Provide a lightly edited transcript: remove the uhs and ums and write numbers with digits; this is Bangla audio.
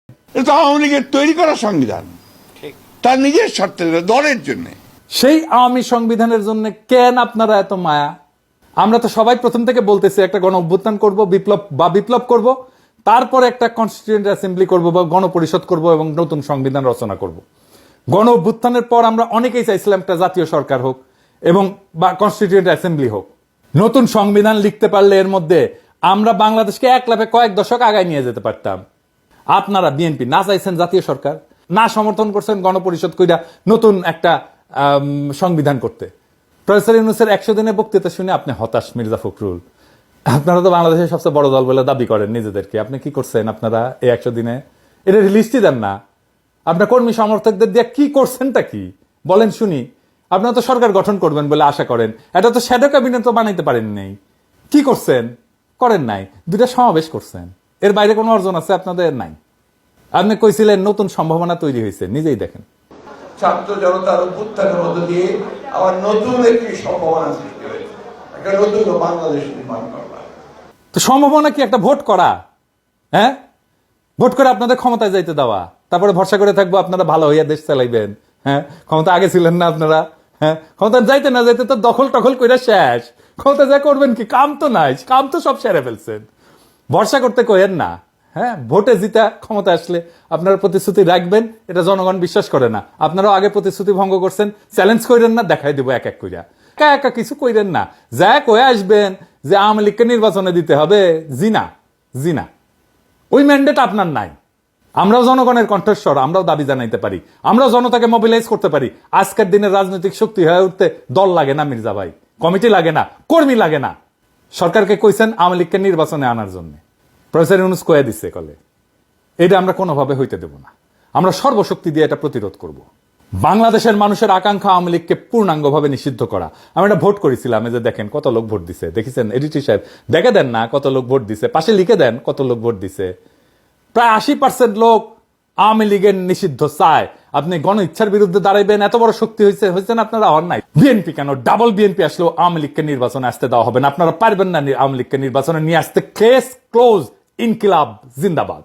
এটা আওয়ামী লীগের তৈরি করা সংবিধান, তার নিজের স্বার্থে, দলের জন্য। সেই আওয়ামী সংবিধানের জন্য কেন আপনারা এত মায়া? আমরা তো সবাই প্রথম থেকে বলতেছি একটা গণ অভ্যুত্থান করবো, বিপ্লব করব, তারপরে একটা কনস্টিটিউয়েন্ট অ্যাসেম্বলি করব বা গণপরিষদ করব এবং নতুন সংবিধান রচনা করব। গণ অভ্যুত্থানের পর আমরা অনেকেই চাইছিলাম একটা জাতীয় সরকার হোক এবং বা কনস্টিটিউয়েন্ট অ্যাসেম্বলি হোক। নতুন সংবিধান লিখতে পারলে এর মধ্যে আমরা বাংলাদেশকে এক লাফে কয়েক দশক আগায় নিয়ে যেতে পারতাম। আপনারা বিএনপি না চাইছেন জাতীয় সরকার, না সমর্থন করছেন গণপরিষদ কইরা নতুন একটা সংবিধান করতে। প্রফেসর ইউনূসের 100 দিনের বক্তৃতা শুনে আপনি হতাশ মির্জা ফখরুল। আপনারা তো বাংলাদেশের সবচেয়ে বড় দল বলে দাবি করেন নিজেদেরকে। আপনি কি করছেন আপনারা এই 100 দিনে? এটা লিস্টই দেন না। আপনার কর্মী সমর্থকদের দিয়ে কি করছেনটা কি বলেন শুনি। আপনারা তো সরকার গঠন করবেন বলে আশা করেন, এটা তো শ্যাডো ক্যাবিনেট তো বানাইতে পারেন নাই। কি করছেন? করেন নাই। 2টা সমাবেশ করছেন, এর বাইরে কোনো অর্জন আছে আপনাদের? নাই। আপনি কইছিলেন নতুন সম্ভাবনা তৈরি হয়েছে, নিজেই দেখেন। ছাত্র জনতার অভ্যুত্থানের মধ্য দিয়ে আবার নতুন একটি সম্ভাবনা সৃষ্টি হয়েছে, একটা নতুন বাংলাদেশ নির্মাণ করা। তো সম্ভাবনা কি একটা ভোট করা? হ্যাঁ, ভোট করে আপনাদের ক্ষমতায় যাইতে দেওয়া, তারপরে ভরসা করে থাকবো আপনারা ভালো হইয়া দেশ চালাইবেন। হ্যাঁ, ক্ষমতা আগে ছিলেন না আপনারা? হ্যাঁ, ক্ষমতা যাইতে না যাইতে তো দখল টখল করে শেষ। ক্ষমতা যা করবেন কি? কাম তো নাই, কাম তো সব সেরে ফেলছেন। ভরসা করতে কইেন না। হ্যাঁ, ভোটে জিতা ক্ষমতা আসলে আপনারা প্রতিশ্রুতি রাখবেন, এটা জনগণ বিশ্বাস করে না। আপনারাও আগে প্রতিশ্রুতি ভঙ্গ করছেন। চ্যালেঞ্জ করেন না, দেখাই দেবো এক এক কইরা। একা একা কিছু কইরেন না, যা কয়ে আসবেন যে আওয়ামী লীগকে নির্বাচনে দিতে হবে, জিনা জিনা ওই ম্যান্ডেট আপনার নাই। আমরাও জনগণের কণ্ঠস্বর, আমরাও দাবি জানাইতে পারি, আমরাও জনতাকে মোবিলাইজ করতে পারি। আজকের দিনের রাজনৈতিক শক্তি হয়ে উঠতে দল লাগে না মির্জা ভাই, কমিটি লাগে না, কর্মী লাগে না। সরকারকে কইছেন আওয়ামী লীগকে নির্বাচনে আনার জন্য, প্রফেসর ইউনূস কয়ে দিচ্ছে কলে। এটা আমরা কোনোভাবে হইতে দেব না। আমরা সর্বশক্তি দিয়ে এটা প্রতিরোধ করব। বাংলাদেশের মানুষের আকাঙ্ক্ষা আওয়ামী লীগকে পূর্ণাঙ্গভাবে নিষিদ্ধ করা। আমি এটা ভোট করেছিলাম, এই যে দেখেন কত লোক ভোট দিছে, দেখেছেন এডিটর সাহেব? দেখে দেন না কত লোক ভোট দিছে, পাশে লিখে দেন কত লোক ভোট দিছে। প্রায় 80% লোক আওয়ামী লীগের নিষিদ্ধ চায়। আপনি গণ ইচ্ছার বিরুদ্ধে দাঁড়াইবেন, এত বড় শক্তি হয়েছেন আপনারা? হন নাই। বিএনপি কেন, ডাবল বিএনপি আসলেও আওয়ামী লীগকে নির্বাচনে আসতে দেওয়া হবে না। আপনারা পারবেন না আওয়ামী লীগকে নির্বাচনে নিয়ে আসতে। Case close. ইনকিলাব জিন্দাবাদ।